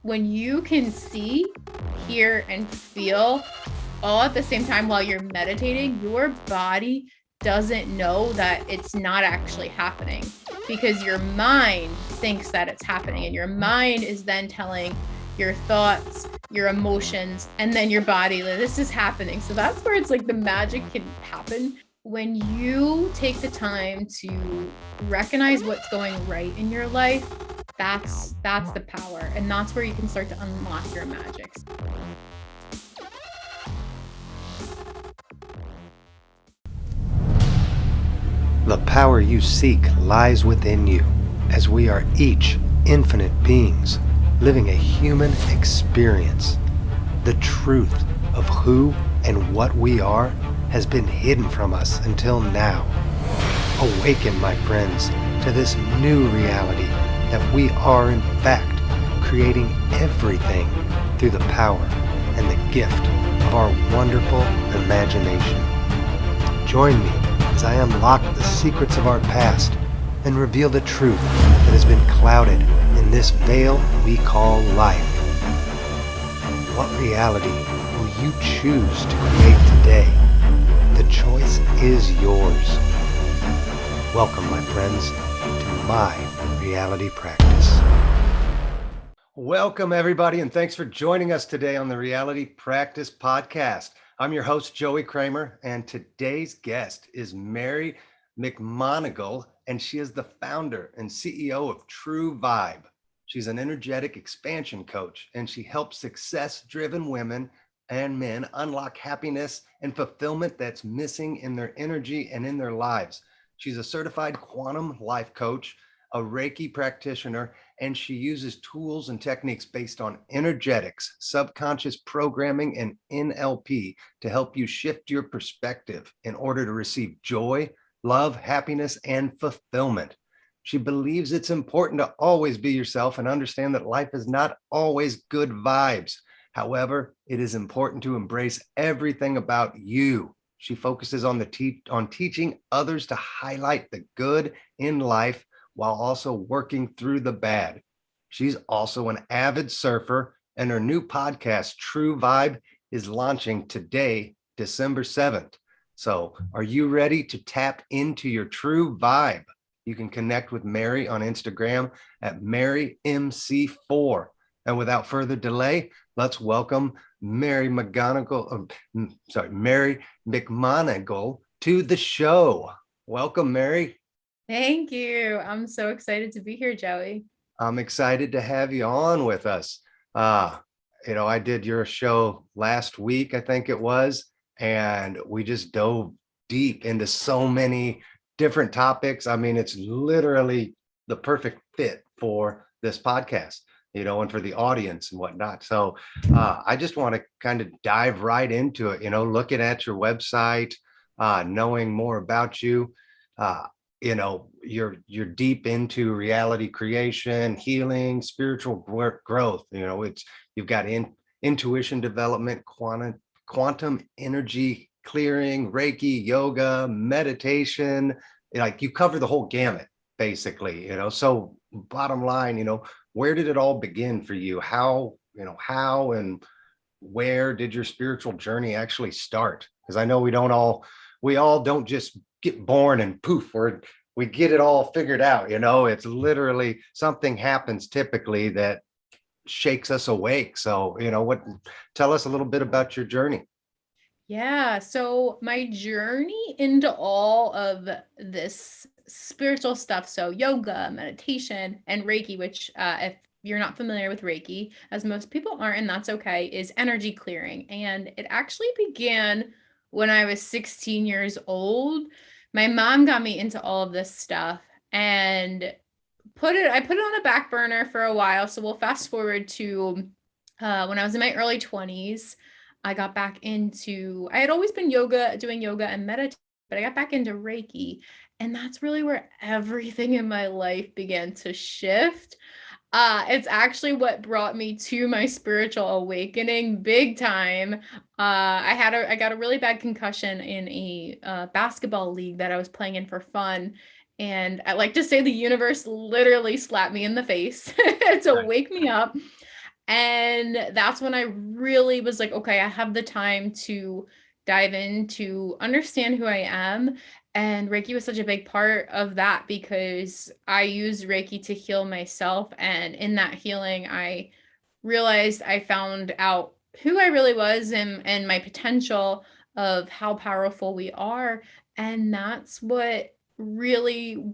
when you can see, hear, and feel all at the same time while you're meditating, your body doesn't know that it's not actually happening because your mind thinks that it's happening, and your mind is then telling your thoughts, your emotions, and then your body, like, this is happening. So that's where it's like the magic can happen when you take the time to recognize what's going right in your life. That's the power, and that's where you can start to unlock your magics. The power you seek lies within you, as we are each infinite beings living a human experience. The truth of who and what we are has been hidden from us until now. Awaken, my friends, to this new reality that we are in fact creating everything through the power and the gift of our wonderful imagination. Join me as I unlock the secrets of our past and reveal the truth that has been clouded in this veil we call life. What reality will you choose to create today? The choice is yours. Welcome, my friends, to my reality practice. Welcome, everybody, and thanks for joining us today on the Reality Practice podcast. I'm your host, Joey Kramer, and today's guest is Mary McMonagle, and she is the founder and CEO of True Vibe. She's an energetic expansion coach, and she helps success-driven women and men unlock happiness and fulfillment that's missing in their energy and in their lives. She's a certified quantum life coach, a Reiki practitioner, and she uses tools and techniques based on energetics, subconscious programming, and NLP to help you shift your perspective in order to receive joy, love, happiness, and fulfillment. She believes it's important to always be yourself and understand that life is not always good vibes. However, it is important to embrace everything about you. She focuses on teaching others to highlight the good in life while also working through the bad. She's also an avid surfer, and her new podcast, True Vibe, is launching today, December 7th. So, are you ready to tap into your true vibe? You can connect with Mary on Instagram at MaryMC4. And without further delay, let's welcome Mary McMonagle to the show. Welcome, Mary. Thank you. I'm so excited to be here, Joey. I'm excited to have you on with us. I did your show last week, I think it was, and we just dove deep into so many different topics. I mean, it's literally the perfect fit for this podcast, and for the audience and whatnot. So I just want to kind of dive right into it, looking at your website, knowing more about you. You're deep into reality creation, healing, spiritual growth. You've got intuition development, quantum energy clearing, Reiki, yoga, meditation. Like, you cover the whole gamut, basically. So bottom line, where did it all begin for you? How and where did your spiritual journey actually start? Because I know we all don't just get born and poof, we get it all figured out. It's literally something happens typically that shakes us awake. So, tell us a little bit about your journey. Yeah, so my journey into all of this spiritual stuff, so yoga, meditation, and Reiki, which if you're not familiar with Reiki, as most people aren't, and that's okay, is energy clearing. And it actually began when I was 16 years old. My mom got me into all of this stuff and I put it on a back burner for a while. So we'll fast forward to when I was in my early 20s. I got back into, I had always been doing yoga and meditating, but I got back into Reiki. And that's really where everything in my life began to shift. It's actually what brought me to my spiritual awakening big time. I got a really bad concussion in a basketball league that I was playing in for fun. And I like to say the universe literally slapped me in the face to wake me up. And that's when I really was like, okay, I have the time to dive in to understand who I am. And Reiki was such a big part of that because I use Reiki to heal myself. And in that healing, I realized I found out who I really was and my potential of how powerful we are. And that's what really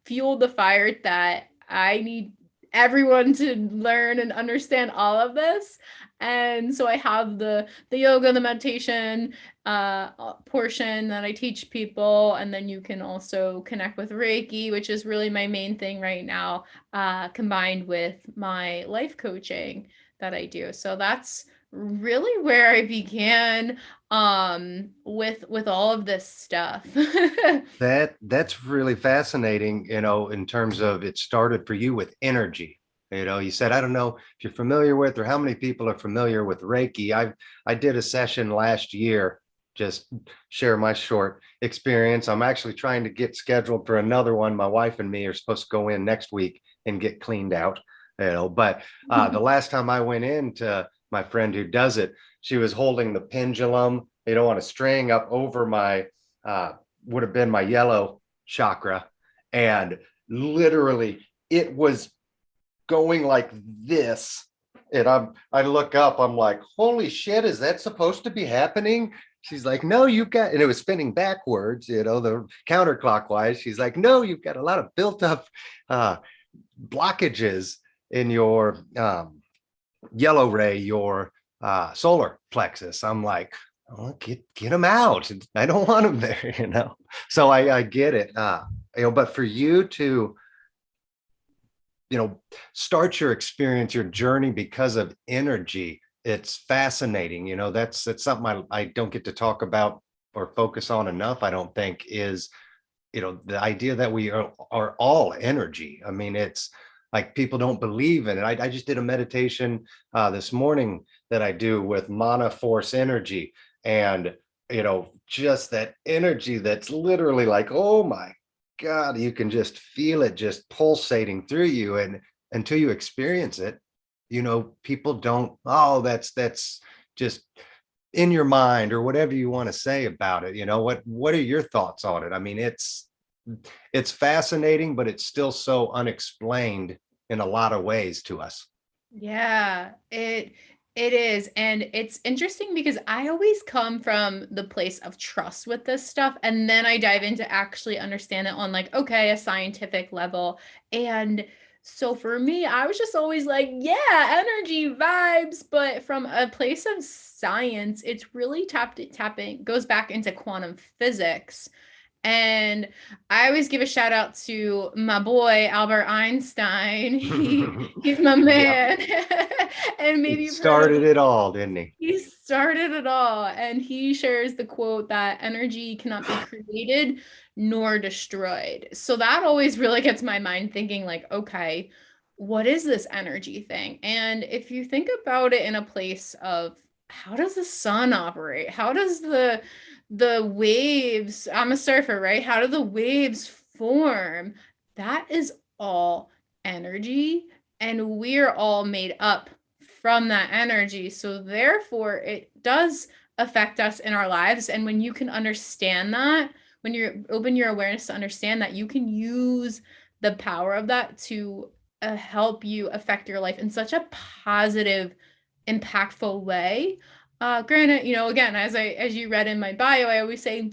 fueled the fire that I need everyone to learn and understand all of this. And so I have the yoga, the meditation portion that I teach people, and then you can also connect with Reiki, which is really my main thing right now, combined with my life coaching that I do. So that's really where I began with all of this stuff. That's really fascinating, in terms of it started for you with energy. You said, I don't know if you're familiar with or how many people are familiar with Reiki. I did a session last year, just share my short experience. I'm actually trying to get scheduled for another one. My wife and me are supposed to go in next week and get cleaned out, but the last time I went in to my friend who does it, she was holding the pendulum, on a string up over my would have been my yellow chakra. And literally it was going like this. And I look up, I'm like, holy shit, is that supposed to be happening? She's like, no, you've got, and it was spinning backwards, the counterclockwise. She's like, no, you've got a lot of built up blockages in your yellow ray, your solar plexus. I'm like, oh, get them out. I don't want them there. So I get it. But for you to, start your experience, your journey because of energy, it's fascinating. That's something I don't get to talk about or focus on enough. I don't think is, the idea that we are all energy. I mean, it's like people don't believe in it. I just did a meditation this morning that I do with mana force energy. And, just that energy that's literally like, oh my God, you can just feel it just pulsating through you. And until you experience it, people don't, oh, that's just in your mind or whatever you want to say about it. What are your thoughts on it? I mean, it's fascinating, but it's still so unexplained in a lot of ways to us. Yeah, it is. And it's interesting because I always come from the place of trust with this stuff. And then I dive into actually understand it on like, okay, a scientific level. And so for me, I was just always like, yeah, energy vibes. But from a place of science, it's really tapping, goes back into quantum physics. And I always give a shout out to my boy Albert Einstein. He's my Yep. man. And maybe He you've heard of started it all, didn't he? he started it all. And he shares the quote that energy cannot be created nor destroyed. So that always really gets my mind thinking, like, okay, what is this energy thing? And if you think about it in a place of how does the sun operate? How does the waves, I'm a surfer, right? How do the waves form? That is all energy, and we're all made up from that energy. So therefore, it does affect us in our lives. And when you can understand that, when you open your awareness to understand that, you can use the power of that to help you affect your life in such a positive, impactful way. Granted, again, as you read in my bio, I always say,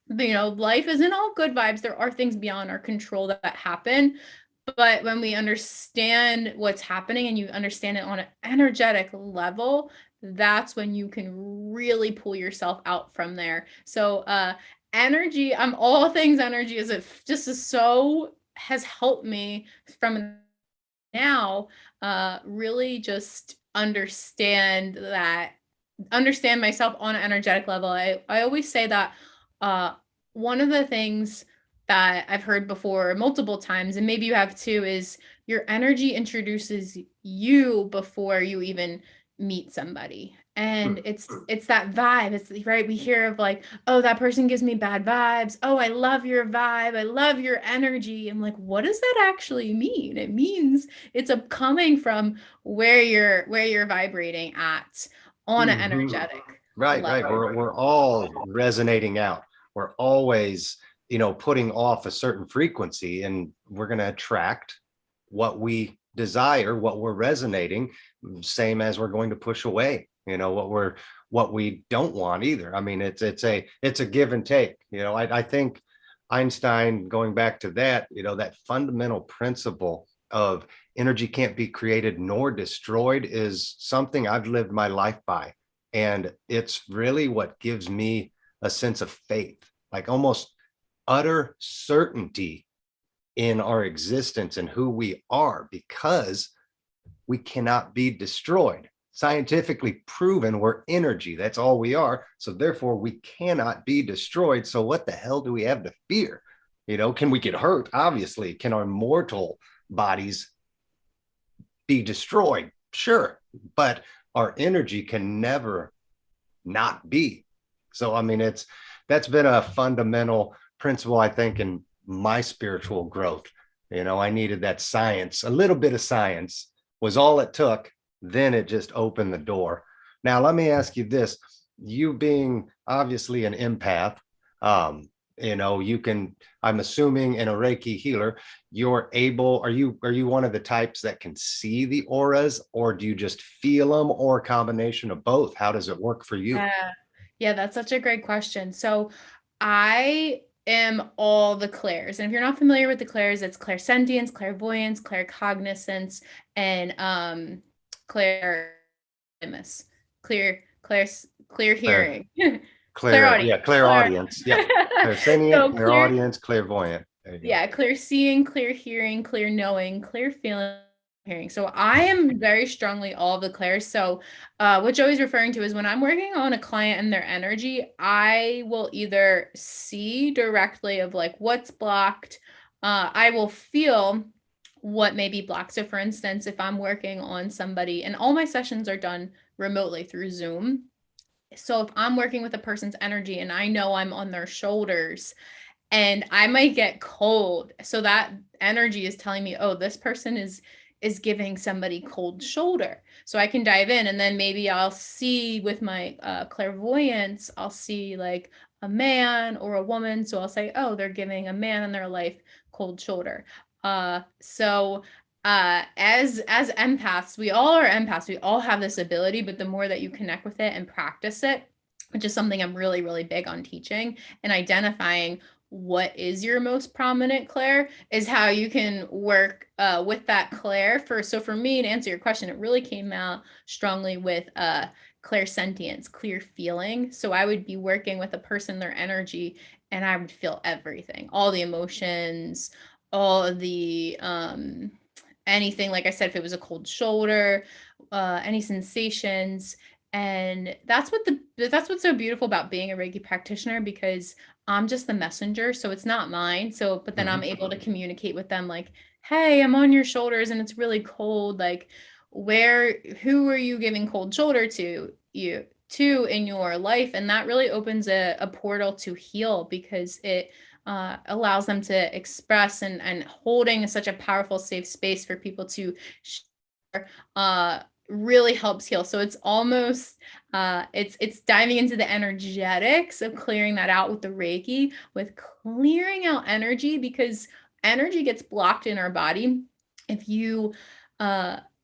life isn't all good vibes. There are things beyond our control that happen. But when we understand what's happening and you understand it on an energetic level, that's when you can really pull yourself out from there. So energy, I'm all things energy, is it just is so has helped me from now really just understand myself on an energetic level. I always say that uh, one of the things that I've heard before multiple times, and maybe you have too, is your energy introduces you before you even meet somebody. And it's that vibe. It's right. We hear of like, oh, that person gives me bad vibes. Oh, I love your vibe. I love your energy. I'm like, what does that actually mean? It means it's a coming from where you're vibrating at on an energetic Right, right. level. We're all resonating out. We're always, putting off a certain frequency, and we're going to attract what we desire, what we're resonating, same as we're going to push away, what we don't want either. I mean, it's a give and take. I think Einstein, going back to that, that fundamental principle of energy can't be created nor destroyed is something I've lived my life by. And it's really what gives me a sense of faith, like almost utter certainty in our existence and who we are, because we cannot be destroyed. Scientifically proven, we're energy. That's all we are. So therefore, we cannot be destroyed. So what the hell do we have to fear? Can we get hurt? Obviously. Can our mortal bodies be destroyed? Sure. But our energy can never not be. So, I mean, that's been a fundamental principle, I think, in my spiritual growth. I needed that science, a little bit of science was all it took. Then it just opened the door. Now, let me ask you this. You being obviously an empath, you can, I'm assuming, in a Reiki healer, are you one of the types that can see the auras, or do you just feel them, or a combination of both? How does it work for you? Yeah. Yeah, that's such a great question. So I am all the clairs. And if you're not familiar with the clairs, it's clairsentience, clairvoyance, claircognizance, and clear clear clear clear Claire, hearing. Clairaudience. clairaudience. Yep. Clairsentient, So clear, clairaudience, clairvoyant. There you go. yeah, clear seeing, clear hearing, clear knowing, clear feeling, hearing. So I am very strongly all of the clairs. So what Joey's referring to is when I'm working on a client and their energy, I will either see directly of like what's blocked. I will feel what may be blocked. So for instance, if I'm working on somebody, and all my sessions are done remotely through Zoom. So if I'm working with a person's energy and I know I'm on their shoulders, and I might get cold. So that energy is telling me, oh, this person is giving somebody cold shoulder. So I can dive in, and then maybe I'll see with my clairvoyance, I'll see like a man or a woman. So I'll say, oh, they're giving a man in their life cold shoulder. As empaths, we all are empaths. We all have this ability, but the more that you connect with it and practice it, which is something I'm really, really big on teaching and identifying what is your most prominent clair is how you can work with that clair. So for me, to answer your question, it really came out strongly with clairsentience, clear feeling. So I would be working with a person, their energy, and I would feel everything, all the emotions, all of the anything, like I said, if it was a cold shoulder, any sensations. And that's what's so beautiful about being a Reiki practitioner, because I'm just the messenger. So it's not mine. So, but then I'm able to communicate with them like, hey, I'm on your shoulders and it's really cold. Like, who are you giving cold shoulder to in your life? And that really opens a portal to heal, because it allows them to express, and holding such a powerful, safe space for people to share, really helps heal. So it's almost it's diving into the energetics of clearing that out with the Reiki, with clearing out energy, because energy gets blocked in our body. If you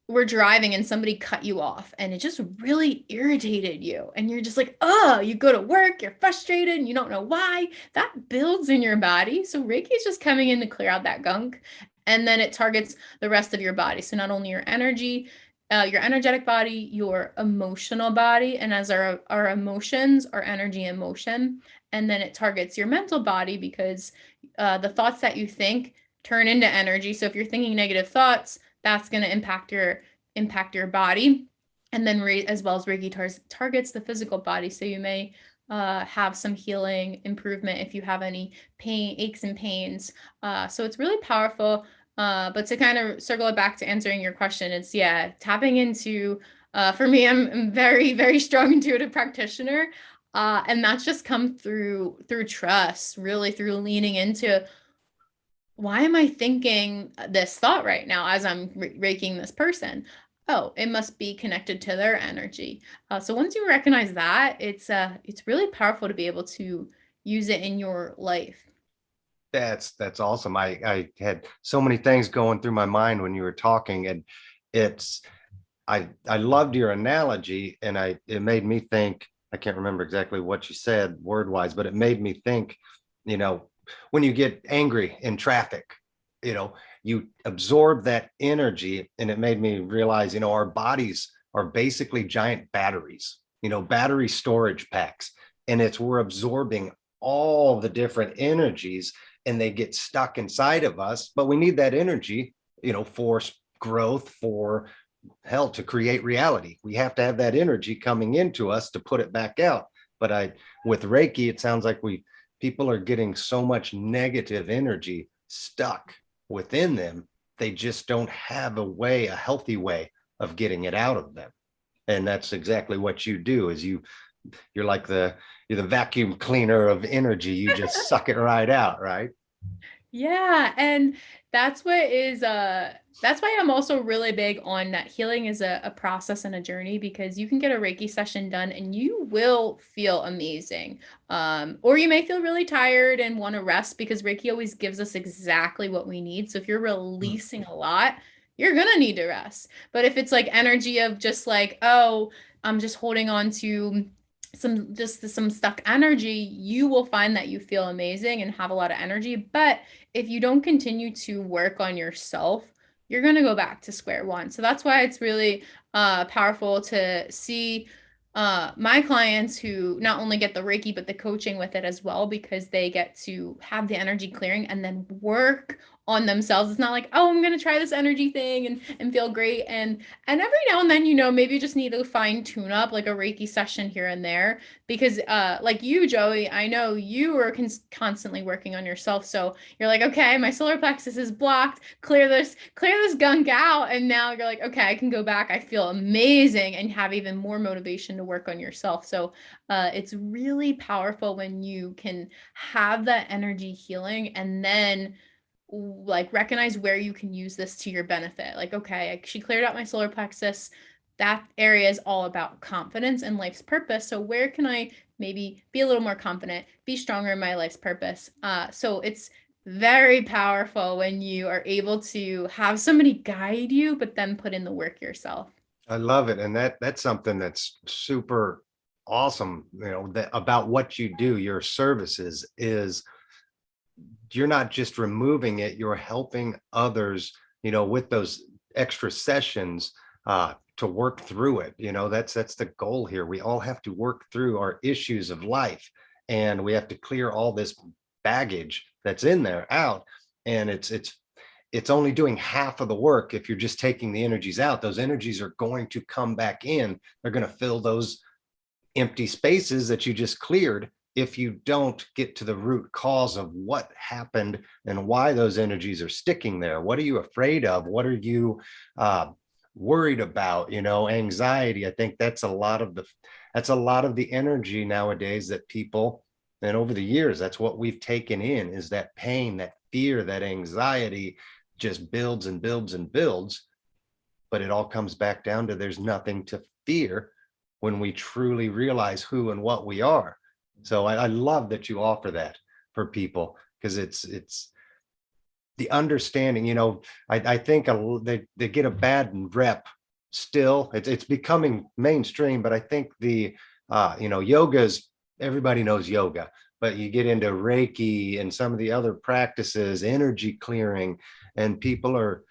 were driving and somebody cut you off and it just really irritated you, and you're just like, oh, you go to work, you're frustrated and you don't know why, that builds in your body. So Reiki is just coming in to clear out that gunk, and then it targets the rest of your body. So not only your energy, your energetic body, your emotional body, and as our emotions, our energy and motion, and then it targets your mental body, because the thoughts that you think turn into energy. So if you're thinking negative thoughts, that's going to impact your body. And then as well as Reiki targets the physical body. So you may have some healing improvement if you have any pain, aches and pains. So it's really powerful. But to kind of circle it back to answering your question, it's tapping into For me, I'm very, very strong intuitive practitioner. And that's just come through trust, really through leaning into why am I thinking this thought right now as I'm raking this person? Oh, it must be connected to their energy. So once you recognize that, it's really powerful to be able to use it in your life. That's awesome. I had so many things going through my mind when you were talking, and it's I loved your analogy, and it made me think. I can't remember exactly what you said word wise, but it made me think. You know, when you get angry in traffic, you know, you absorb that energy, and it made me realize, our bodies are basically giant batteries. Battery storage packs, and we're absorbing all the different energies, and they get stuck inside of us. But we need that energy, for growth, for hell, to create reality. We have to have that energy coming into us to put it back out. But with Reiki, it sounds like people are getting so much negative energy stuck within them. They just don't have a healthy way of getting it out of them. And that's exactly what you do. You're like you're the vacuum cleaner of energy. You just suck it right out, right? Yeah, and that's what is that's why I'm also really big on that healing is a process and a journey, because you can get a Reiki session done and you will feel amazing. Or you may feel really tired and want to rest, because Reiki always gives us exactly what we need. So if you're releasing a lot, you're gonna need to rest. But if it's like energy of just like, oh, I'm just holding on to some stuck energy, you will find that you feel amazing and have a lot of energy. But if you don't continue to work on yourself, you're going to go back to square one. So that's why it's really powerful to see my clients who not only get the Reiki, but the coaching with it as well, because they get to have the energy clearing and then work on themselves. It's not like, oh, I'm going to try this energy thing and feel great. And every now and then, maybe you just need to fine tune up like a Reiki session here and there, because like you, Joey, I know you are constantly working on yourself. So you're like, okay, my solar plexus is blocked. Clear this gunk out. And now you're like, okay, I can go back. I feel amazing, and have even more motivation to work on yourself. So it's really powerful when you can have that energy healing and then like recognize where you can use this to your benefit. Like, okay, she cleared out my solar plexus. That area is all about confidence and life's purpose. So where can I maybe be a little more confident, be stronger in my life's purpose? So it's very powerful when you are able to have somebody guide you, but then put in the work yourself. I love it. And that's something that's super awesome, that about what you do, your services, is you're not just removing it, you're helping others, with those extra sessions to work through it. That's the goal here. We all have to work through our issues of life, and we have to clear all this baggage that's in there out. And it's only doing half of the work. If you're just taking the energies out, those energies are going to come back in. They're going to fill those empty spaces that you just cleared, if you don't get to the root cause of what happened and why those energies are sticking there. What are you afraid of? What are you worried about? Anxiety. I think that's a lot of the energy nowadays that people, and over the years, that's what we've taken in, is that pain, that fear, that anxiety just builds and builds and builds. But it all comes back down to there's nothing to fear when we truly realize who and what we are. So I love that you offer that for people, because it's the understanding. I think they get a bad rep still. It's becoming mainstream, but I think yoga's, everybody knows yoga, but you get into Reiki and some of the other practices, energy clearing, and people are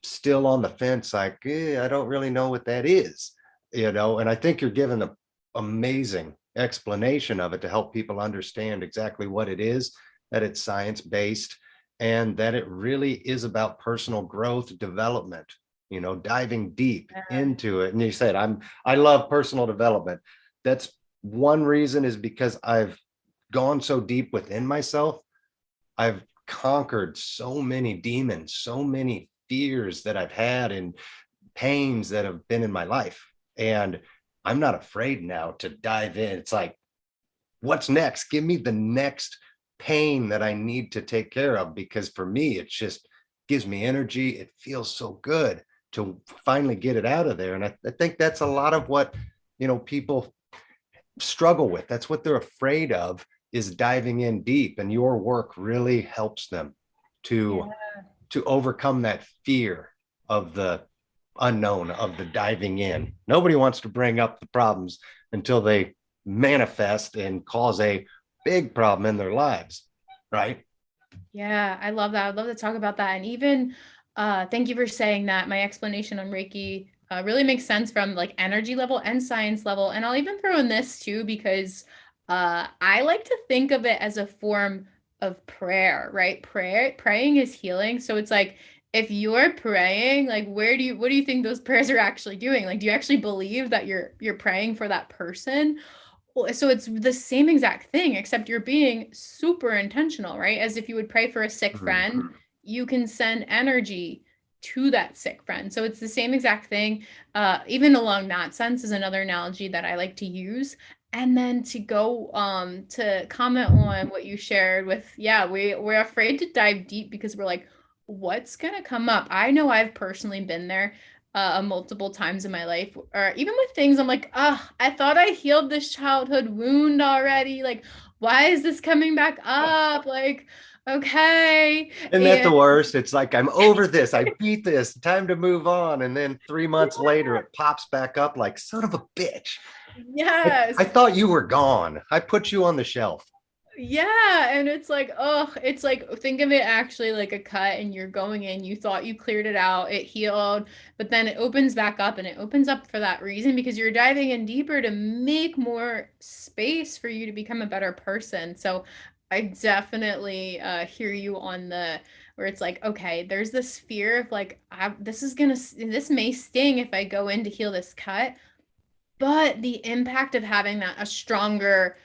still on the fence, like, I don't really know what that is, and I think you're giving an amazing explanation of it to help people understand exactly what it is, that it's science based, and that it really is about personal growth development, diving deep into it. And you said, I love personal development. That's one reason, is because I've gone so deep within myself. I've conquered so many demons, so many fears that I've had, and pains that have been in my life. And I'm not afraid now to dive in. It's like, what's next? Give me the next pain that I need to take care of, because for me, it just gives me energy. It feels so good to finally get it out of there. And I think that's a lot of what, people struggle with. That's what they're afraid of, is diving in deep. And your work really helps them Yeah. to overcome that fear of the unknown, of the diving in. Nobody wants to bring up the problems until they manifest and cause a big problem in their lives, right? Yeah, I love that. I'd love to talk about that. And even thank you for saying that. My explanation on Reiki really makes sense from like energy level and science level. And I'll even throw in this too, because I like to think of it as a form of prayer, right? Praying is healing. So it's like if you're praying, like what do you think those prayers are actually doing? Like, do you actually believe that you're praying for that person? Well, so it's the same exact thing, except you're being super intentional, right? As if you would pray for a sick friend, you can send energy to that sick friend. So it's the same exact thing. Even along that sense is another analogy that I like to use. And then to go to comment on what you shared with, yeah, we're afraid to dive deep because we're like, what's gonna come up? I know I've personally been there multiple times in my life, or even with things I'm like, oh, I thought I healed this childhood wound already. Like, why is this coming back up? Like, okay. Isn't that the And worst? It's like, I'm over this. I beat this. Time to move on. And then 3 months later, it pops back up like, son of a bitch. I yes. thought you were gone. I put you on the shelf. Yeah, and it's like, oh, it's like think of it actually like a cut and you're going in, you thought you cleared it out, it healed, but then it opens back up and it opens up for that reason because you're diving in deeper to make more space for you to become a better person. So I definitely hear you on the where it's like, okay, there's this fear of like, this may sting if I go in to heal this cut, but the impact of having that a stronger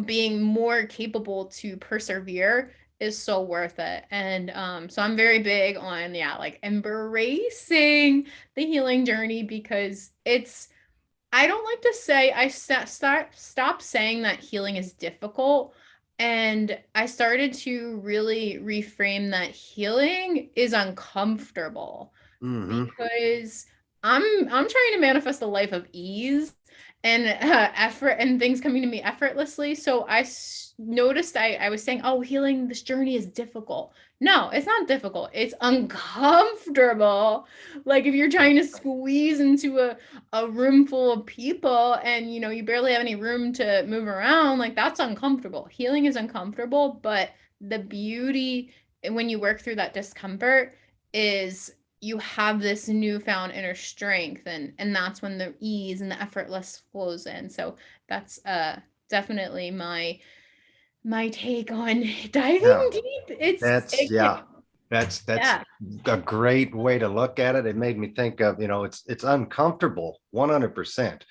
being more capable to persevere is so worth it. And so I'm very big on, yeah, like embracing the healing journey because I don't like to say, stop saying that healing is difficult. And I started to really reframe that healing is uncomfortable Mm-hmm. because I'm trying to manifest a life of ease and effort and things coming to me effortlessly. So noticed I was saying, oh, healing this journey is difficult. No, it's not difficult. It's uncomfortable. Like if you're trying to squeeze into a room full of people and you barely have any room to move around, like that's uncomfortable. Healing is uncomfortable, but the beauty when you work through that discomfort is you have this newfound inner strength and that's when the ease and the effortless flows in. So that's definitely my take on Yeah. diving deep. That's yeah. That's Yeah. a great way to look at it. It made me think of, it's uncomfortable 100%.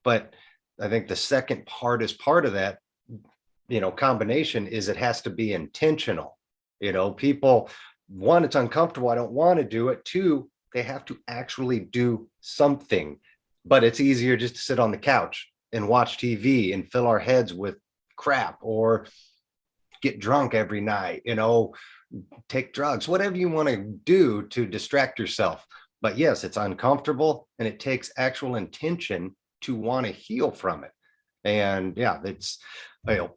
But I think the second part is part of that, combination is it has to be intentional. People, one, it's uncomfortable. I don't want to do it. Two, they have to actually do something. But it's easier just to sit on the couch and watch TV and fill our heads with crap, or get drunk every night, take drugs, whatever you want to do to distract yourself. But yes, it's uncomfortable and it takes actual intention to want to heal from it. And yeah, you know,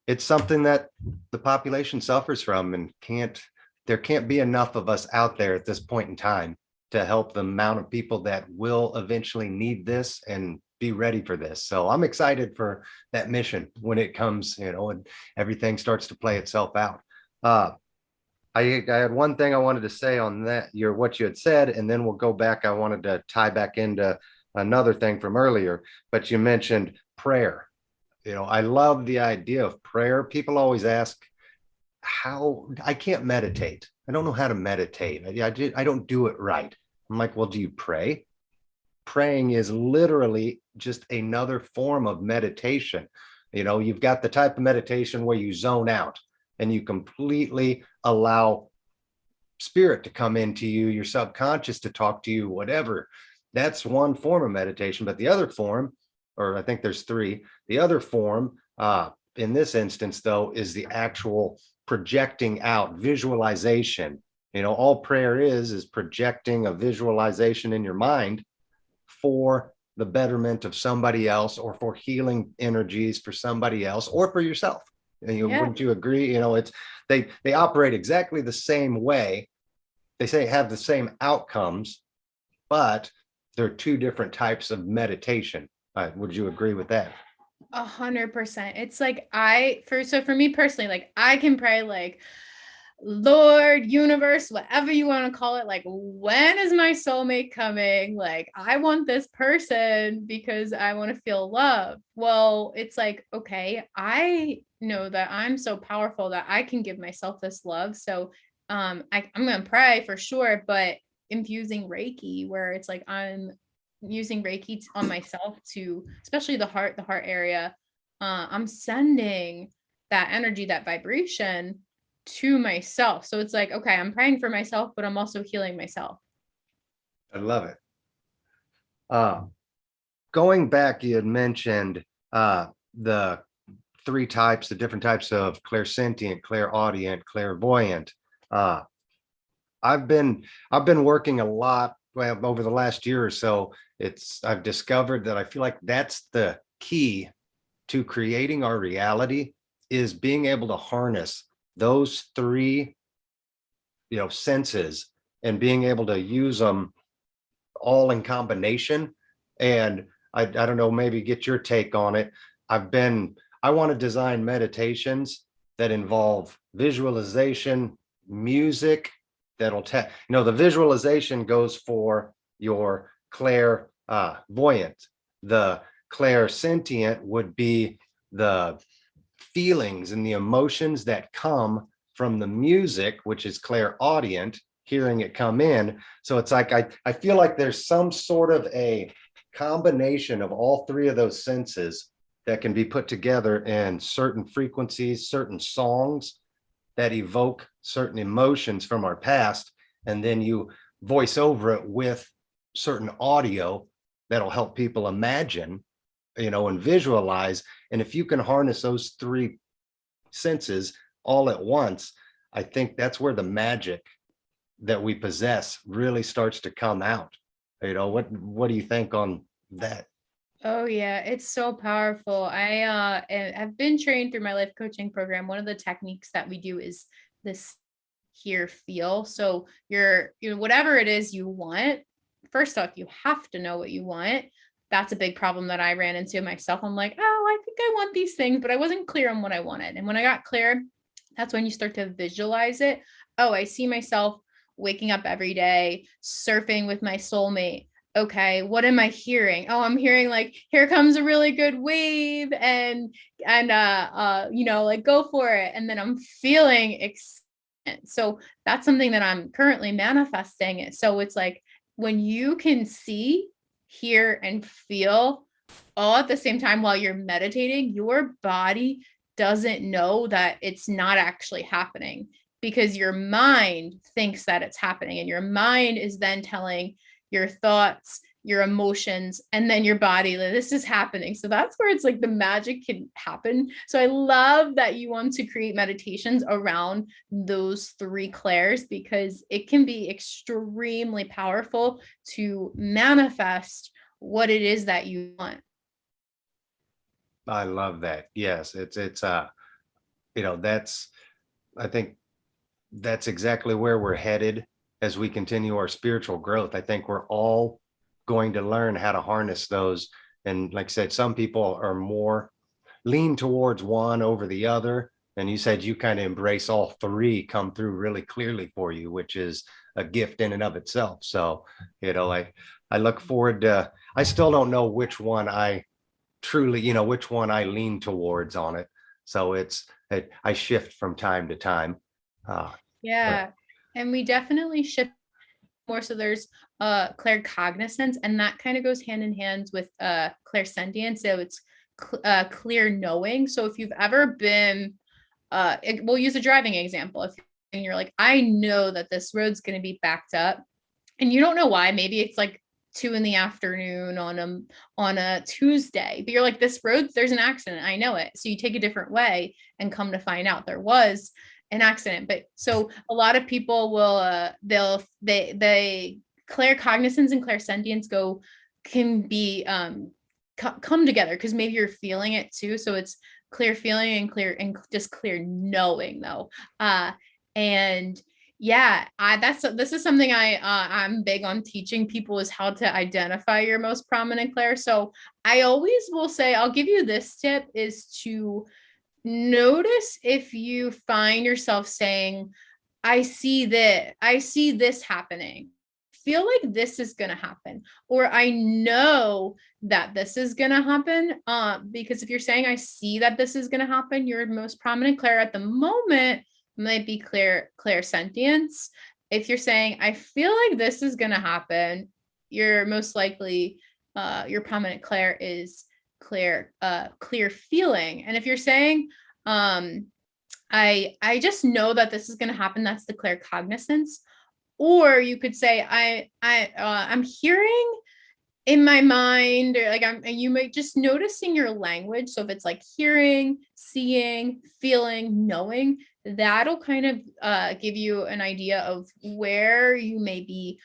it's something that the population suffers from, and there can't be enough of us out there at this point in time to help the amount of people that will eventually need this and be ready for this. So I'm excited for that mission when it comes, and everything starts to play itself out. Uh, I had one thing I wanted to say on that, what you had said, and then we'll go back. I wanted to tie back into another thing from earlier, but you mentioned prayer. I love the idea of prayer. People always ask how I can't meditate. I don't know how to meditate. I don't do it right. I'm like, well, do you pray? Praying is literally just another form of meditation. You've got the type of meditation where you zone out and you completely allow spirit to come into you, your subconscious to talk to you, whatever. that's one form of meditation. But the other form, or I think there's three, the other form in this instance, though, is the actual projecting out, visualization. All prayer is projecting a visualization in your mind for the betterment of somebody else, or for healing energies for somebody else, or for yourself. Yeah. Wouldn't you agree? It's they operate exactly the same way. They say have the same outcomes, but they're two different types of meditation. Would you agree with that? 100%. It's like so for me personally, like I can pray like, Lord, universe, whatever you want to call it, like, when is my soulmate coming? Like, I want this person because I want to feel love. Well, it's like, okay, I know that I'm so powerful that I can give myself this love. So I'm gonna pray for sure, but infusing Reiki, where it's like I'm using Reiki on myself to, especially the heart area. I'm sending that energy, that vibration to myself. So it's like, okay, I'm praying for myself, but I'm also healing myself. I love it. Going back, you had mentioned the the different types of clairsentient, clairaudient, clairvoyant. Uh, I've been working a lot, well, over the last year or so. I've discovered that I feel like that's the key to creating our reality, is being able to harness those three, senses, and being able to use them all in combination. And I don't know, maybe get your take on it. I want to design meditations that involve visualization, music, the visualization goes for your clairvoyant. The clairsentient would be the feelings and the emotions that come from the music, which is clairaudient, hearing it come in. So it's like I feel like there's some sort of a combination of all three of those senses that can be put together in certain frequencies, certain songs that evoke certain emotions from our past, and then you voice over it with certain audio that'll help people imagine, and visualize. And if you can harness those three senses all at once, I think that's where the magic that we possess really starts to come out. What do you think on that? Oh yeah, it's so powerful. Have been trained through my life coaching program. One of the techniques that we do is this hear feel. So whatever it is you want, first off, you have to know what you want. That's a big problem that I ran into myself. I'm like, oh, I think I want these things, but I wasn't clear on what I wanted. And when I got clear, that's when you start to visualize it. Oh, I see myself waking up every day, surfing with my soulmate. Okay, what am I hearing? Oh, I'm hearing like, here comes a really good wave, and like, go for it. And then I'm feeling excitement. So that's something that I'm currently manifesting. So it's like, when you can see, hear, and feel all at the same time while you're meditating, your body doesn't know that it's not actually happening, because your mind thinks that it's happening, and your mind is then telling your thoughts, your emotions, and then your body that this is happening. So that's where it's like the magic can happen. So I love that you want to create meditations around those three clairs, because it can be extremely powerful to manifest what it is that you want. I love that. Yes, that's, I think that's exactly where we're headed as we continue our spiritual growth. I think we're all going to learn how to harness those. And like I said, some people are more lean towards one over the other. And you said you kind of embrace all three come through really clearly for you, which is a gift in and of itself. So, I look forward to, I still don't know which one I truly, which one I lean towards on it. So I shift from time to time. Uh, but Yeah. And we definitely shift more. So there's claircognizance, and that kind of goes hand in hand with clairsentience. So it's clear knowing. So if you've ever been we'll use a driving example. If you're like, I know that this road's going to be backed up, and you don't know why. Maybe it's like 2 in the afternoon on a Tuesday, but you're like, this road, there's an accident. I know it. So you take a different way and come to find out there was an accident. But so a lot of people will, they claircognizance and clairsentience can be, come together because maybe you're feeling it too. So it's clear feeling and clear and just clear knowing though. And yeah, this is something I'm big on teaching people is how to identify your most prominent clair. So I always will say, I'll give you this tip is to notice if you find yourself saying, I see this happening. Feel like this is going to happen, or I know that this is going to happen. Because if you're saying, I see that this is going to happen, your most prominent clair at the moment might be clairsentience. If you're saying, I feel like this is going to happen, you're most likely, your prominent clair is clear feeling. And if you're saying, I just know that this is going to happen, that's the claircognizance. Or you could say, I'm hearing in my mind, or like you might just noticing your language. So if it's like hearing, seeing, feeling, knowing, that'll kind of give you an idea of where you may be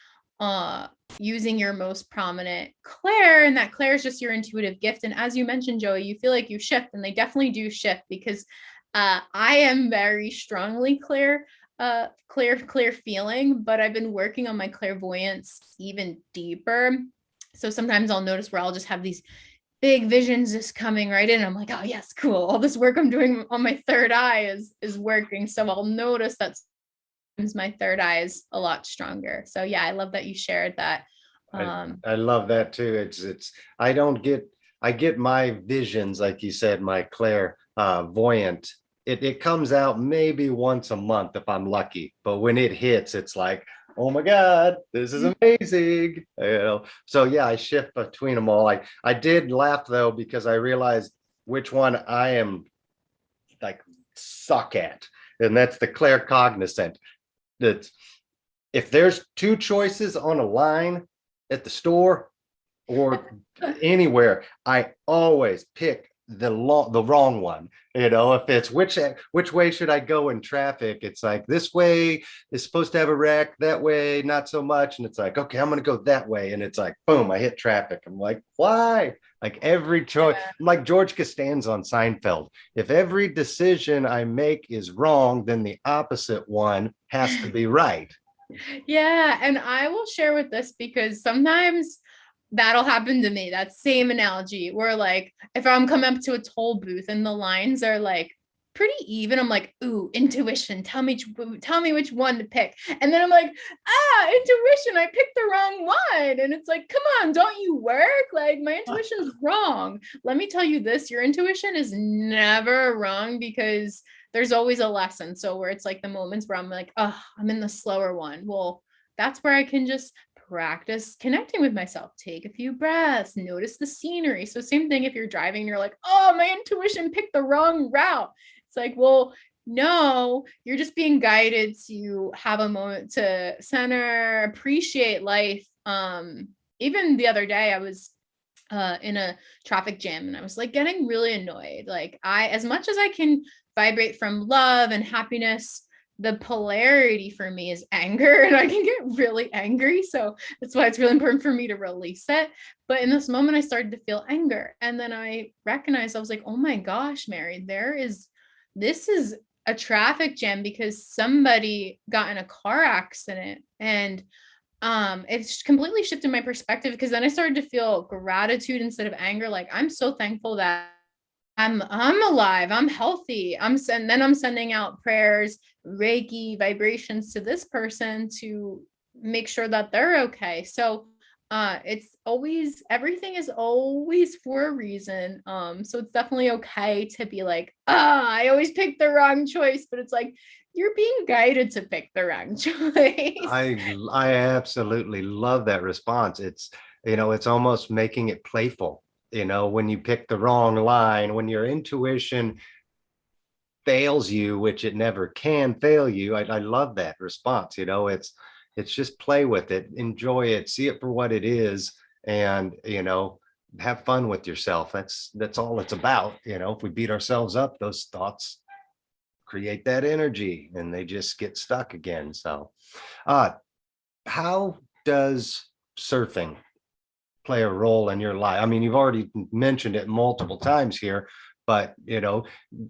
using your most prominent clair. And that clair is just your intuitive gift. And as you mentioned, Joey, you feel like you shift, and they definitely do shift, because I am very strongly clear feeling, but I've been working on my clairvoyance even deeper. So sometimes I'll notice where I'll just have these big visions just coming right in. I'm like, oh yes, cool. All this work I'm doing on my third eye is working. So I'll notice that my third eye is a lot stronger. So yeah, I love that you shared that. I love that too. It's I get my visions, like you said, my clairvoyant. It comes out maybe once a month if I'm lucky, but when it hits, it's like, oh my God, this is amazing. So yeah, I shift between them all. I did laugh though, because I realized which one I am like suck at, and that's the claircognizant. That's if there's two choices on a line at the store or anywhere, I always pick the wrong one. If it's which way should I go in traffic, it's like this way is supposed to have a wreck, that way not so much, and it's like, okay, I'm gonna go that way, and it's like boom, I hit traffic. I'm like, why? Like every choice, I'm like George Costanza on Seinfeld. If every decision I make is wrong, then the opposite one has to be right. Yeah, and I will share with this because sometimes that'll happen to me. That same analogy where like if I'm coming up to a toll booth and the lines are like pretty even, I'm like, ooh, intuition, tell me which one to pick. And then I'm like, intuition, I picked the wrong one. And it's like, come on, don't you work? Like my intuition's wrong. Let me tell you this, your intuition is never wrong, because there's always a lesson. So where it's like the moments where I'm like, oh, I'm in the slower one. Well, that's where I can just practice connecting with myself. Take a few breaths, notice the scenery. So same thing if you're driving and you're like, oh, my intuition picked the wrong route. It's like, well, no, you're just being guided to have a moment to center, appreciate life. Even the other day, I was in a traffic jam and I was like getting really annoyed. Like as much as I can vibrate from love and happiness, the polarity for me is anger, and I can get really angry. So that's why it's really important for me to release it. But in this moment, I started to feel anger. And then I recognized, I was like, oh my gosh, Mary, this is a traffic jam because somebody got in a car accident. And it's completely shifted my perspective, because then I started to feel gratitude instead of anger. Like I'm so thankful that I'm alive, I'm healthy. Then I'm sending out prayers, Reiki vibrations to this person to make sure that they're okay. So everything is always for a reason. So it's definitely okay to be like, I always pick the wrong choice, but it's like you're being guided to pick the wrong choice. I absolutely love that response. It's almost making it playful. When you pick the wrong line, when your intuition fails you, which it never can fail you. I love that response. It's just play with it, enjoy it, see it for what it is, and, have fun with yourself. That's all it's about. If we beat ourselves up, those thoughts create that energy and they just get stuck again. So, uh, how does surfing play a role in your life? I mean, you've already mentioned it multiple times here, but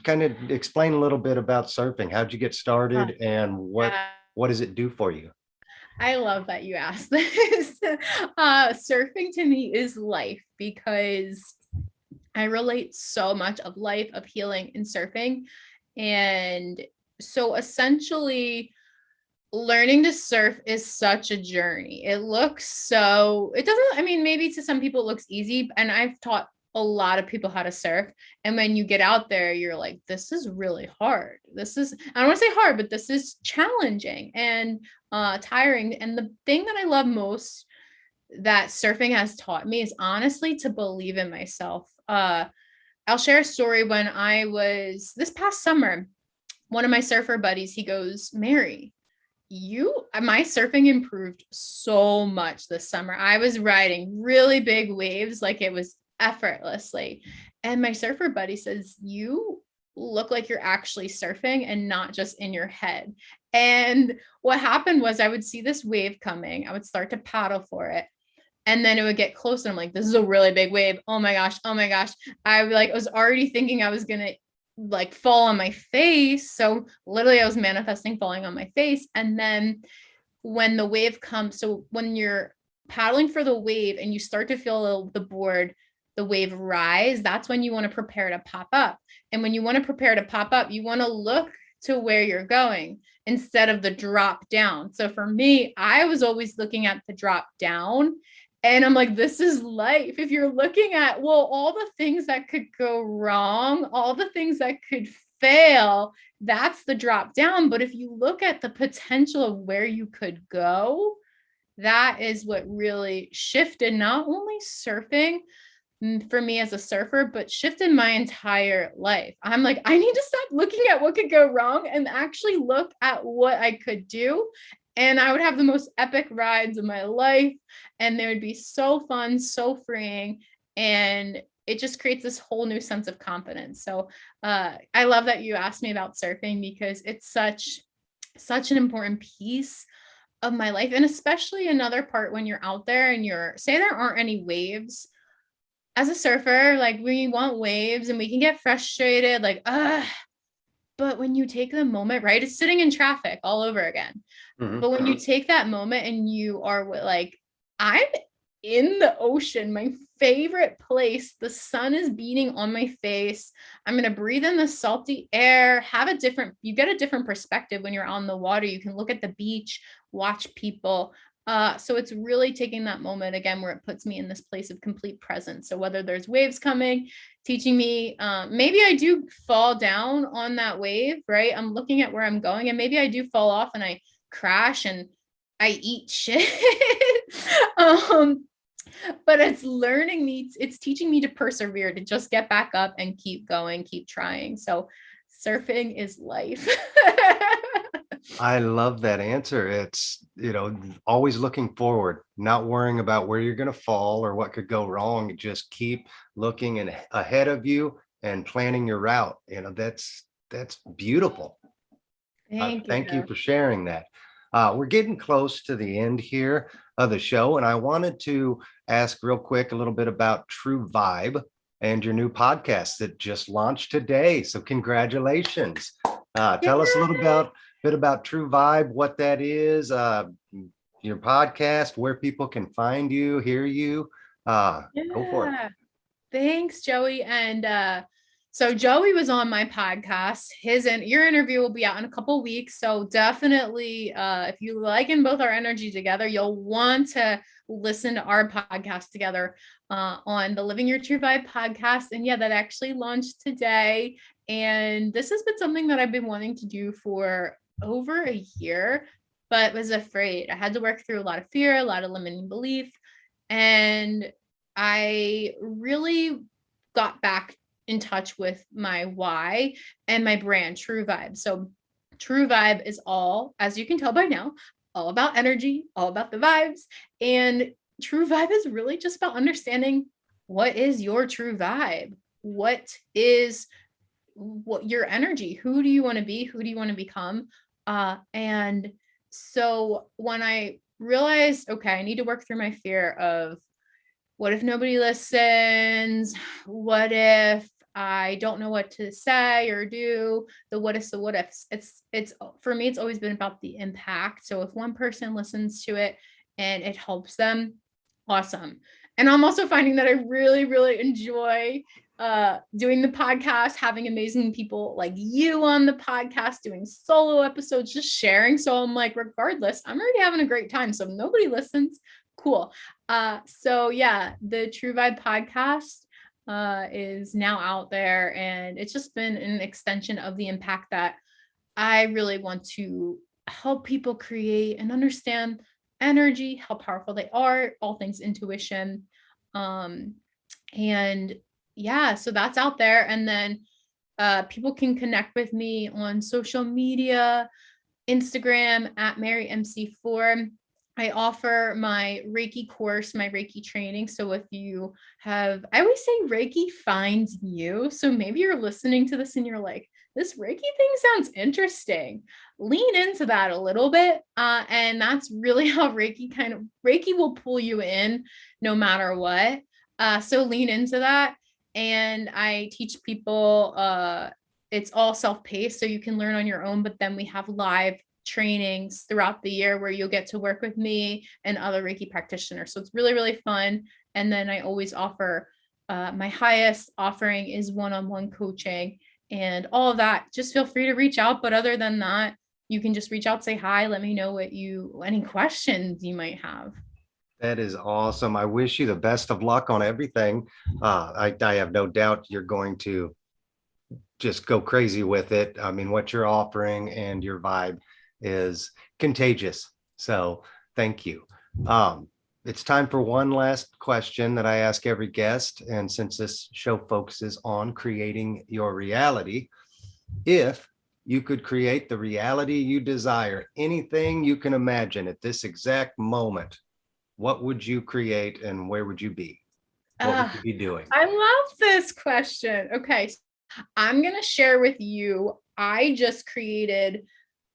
kind of explain a little bit about surfing. How'd you get Huh. started, and Yeah. what does it do for you? I love that you asked this. Surfing to me is life because I relate so much of life, of healing in surfing. And so essentially, learning to surf is such a journey. It doesn't, I mean, maybe to some people it looks easy. And I've taught a lot of people how to surf. And when you get out there, you're like, this is really hard. I don't want to say hard, but this is challenging and tiring. And the thing that I love most that surfing has taught me is honestly to believe in myself. I'll share a story. When I was this past summer, one of my surfer buddies, he goes, Mary, my surfing improved so much this summer. I was riding really big waves like it was effortlessly. And my surfer buddy says, you look like you're actually surfing and not just in your head. And what happened was I would see this wave coming. I would start to paddle for it. And then it would get close and I'm like, this is a really big wave. Oh my gosh. Oh my gosh. I was already thinking I was going to like fall on my face. So literally I was manifesting falling on my face. And then when the wave comes, so when you're paddling for the wave and you start to feel the wave rise, that's when you want to prepare to pop up. And when you want to prepare to pop up, you want to look to where you're going instead of the drop down. So for me, I was always looking at the drop down. And I'm like, this is life. If you're looking at, well, all the things that could go wrong, all the things that could fail, that's the drop down. But if you look at the potential of where you could go, that is what really shifted not only surfing for me as a surfer, but shifted my entire life. I'm like, I need to stop looking at what could go wrong and actually look at what I could do. And I would have the most epic rides of my life. And they would be so fun, so freeing. And it just creates this whole new sense of confidence. So I love that you asked me about surfing because it's such an important piece of my life. And especially another part when you're out there and say there aren't any waves. As a surfer, like we want waves and we can get frustrated, like, but when you take the moment, right? It's sitting in traffic all over again. Mhm. But when you take that moment and you are like, I'm in the ocean, my favorite place, the sun is beating on my face. I'm going to breathe in the salty air, you get a different perspective when you're on the water. You can look at the beach, watch people. So it's really taking that moment again where it puts me in this place of complete presence. So whether there's waves coming, teaching me, maybe I do fall down on that wave, right? I'm looking at where I'm going and maybe I do fall off and I crash and I eat shit. But it's teaching me to persevere, to just get back up and keep going, keep trying. So surfing is life. I love that answer. It's, always looking forward, not worrying about where you're going to fall or what could go wrong. Just keep looking and ahead of you and planning your route. That's beautiful. Thank you. Thank you for sharing that. We're getting close to the end here of the show, and I wanted to ask real quick a little bit about True Vibe and your new podcast that just launched today. So congratulations. Tell us a little bit about True Vibe, what that is, your podcast, where people can find you, hear you. Go for it. Yeah. Thanks, Joey. And so Joey was on my podcast. Your interview will be out in a couple weeks. So definitely, if you liken both our energy together, you'll want to listen to our podcast together on the Living Your True Vibe podcast. And yeah, that actually launched today. And this has been something that I've been wanting to do for over a year, but was afraid. I had to work through a lot of fear, a lot of limiting belief. And I really got back in touch with my why and my brand, True Vibe. So True Vibe is all, as you can tell by now, all about energy, all about the vibes. And true vibe is really just about understanding what is your true vibe. What your energy? Who do you want to be? Who do you want to become? And so when I realized, okay, I need to work through my fear of what if nobody listens? What if I don't know what to say or do? The what ifs, the what ifs. It's for me, it's always been about the impact. So if one person listens to it and it helps them, awesome. And I'm also finding that I really, really enjoy doing the podcast, having amazing people like you on the podcast, doing solo episodes, just sharing. So I'm like, regardless, I'm already having a great time. So if nobody listens, cool. So yeah, the True Vibe podcast is now out there, and it's just been an extension of the impact that I really want to help people create and understand energy, how powerful they are, all things intuition. And yeah, so that's out there. And then people can connect with me on social media, Instagram at MaryMC4. I offer my Reiki course, my Reiki training. So if you have, I always say Reiki finds you. So maybe you're listening to this and you're like, this Reiki thing sounds interesting. Lean into that a little bit. And that's really how Reiki will pull you in no matter what. So lean into that. And I teach people, it's all self-paced, so you can learn on your own, but then we have live trainings throughout the year where you'll get to work with me and other Reiki practitioners. So it's really, really fun. And then I always offer, my highest offering is one-on-one coaching and all of that. Just feel free to reach out. But other than that, you can just reach out, say hi, let me know any questions you might have. That is awesome. I wish you the best of luck on everything. I have no doubt you're going to just go crazy with it. I mean, what you're offering and your vibe is contagious. So thank you. It's time for one last question that I ask every guest. And since this show focuses on creating your reality, if you could create the reality you desire, anything you can imagine at this exact moment, what would you create and where would you be? What would you be doing? I love this question. Okay, so I'm going to share with you. I just created,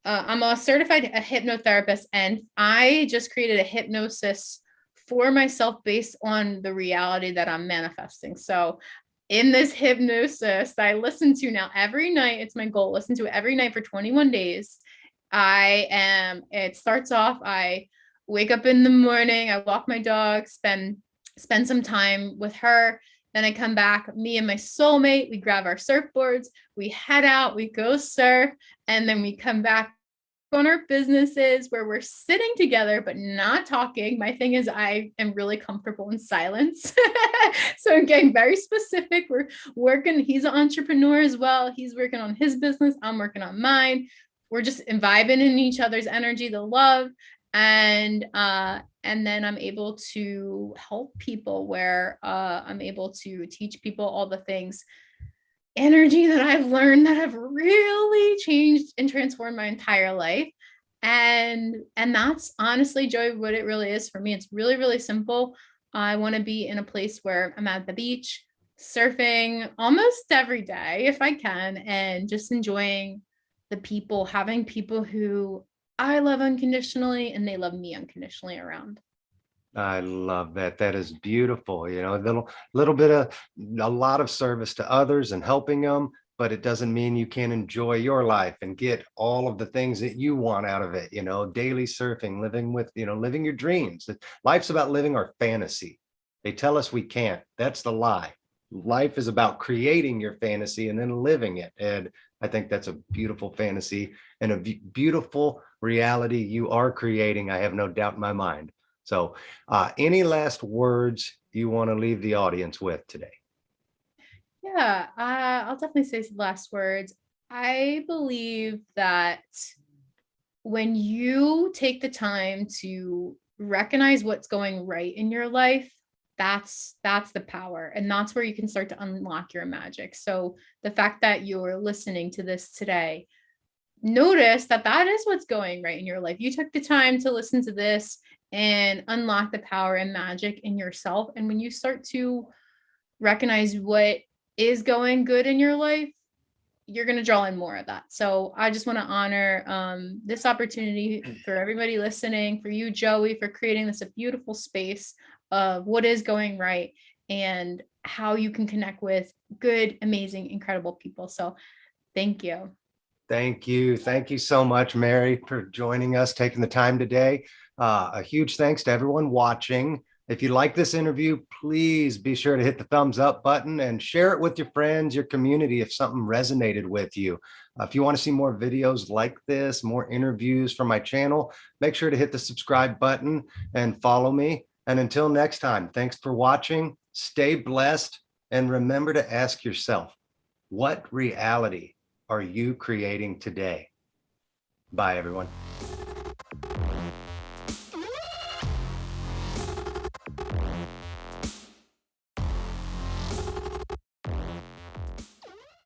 I'm a certified hypnotherapist, and I just created a hypnosis for myself based on the reality that I'm manifesting. So in this hypnosis that I listen to now every night, it's my goal, listen to it every night for 21 days. It starts off, I wake up in the morning, I walk my dog, spend some time with her. Then I come back, me and my soulmate, we grab our surfboards, we head out, we go surf, and then we come back on our businesses where we're sitting together but not talking. My thing is I am really comfortable in silence. So I'm getting very specific. We're working, he's an entrepreneur as well. He's working on his business, I'm working on mine. We're just vibing in each other's energy, the love. And then I'm able to help people where I'm able to teach people all the things, energy that I've learned that have really changed and transformed my entire life. And that's honestly, Joy, what it really is for me. It's really, really simple. I want to be in a place where I'm at the beach, surfing almost every day if I can, and just enjoying the people, having people who I love unconditionally and they love me unconditionally around. I love that. That is beautiful. You know, little bit of a lot of service to others and helping them, but it doesn't mean you can't enjoy your life and get all of the things that you want out of it. You know, daily surfing, living with, living your dreams. Life's about living our fantasy. They tell us we can't. That's the lie. Life is about creating your fantasy and then living it. And I think that's a beautiful fantasy and a beautiful reality you are creating. I have no doubt in my mind. So any last words you want to leave the audience with today? Yeah, I'll definitely say some last words. I believe that when you take the time to recognize what's going right in your life, that's the power, and that's where you can start to unlock your magic. So the fact that you're listening to this today, notice that is what's going right in your life. You took the time to listen to this and unlock the power and magic in yourself. And when you start to recognize what is going good in your life, you're going to draw in more of that. So I just want to honor this opportunity for everybody listening, for you, Joey, for creating this a beautiful space of what is going right and how you can connect with good, amazing, incredible people. So thank you. Thank you. Thank you so much, Mary, for joining us, taking the time today. A huge thanks to everyone watching. If you like this interview, please be sure to hit the thumbs up button and share it with your friends, your community, if something resonated with you. If you want to see more videos like this, more interviews from my channel, make sure to hit the subscribe button and follow me. And until next time, thanks for watching. Stay blessed. And remember to ask yourself, what reality are you creating today? Bye, everyone.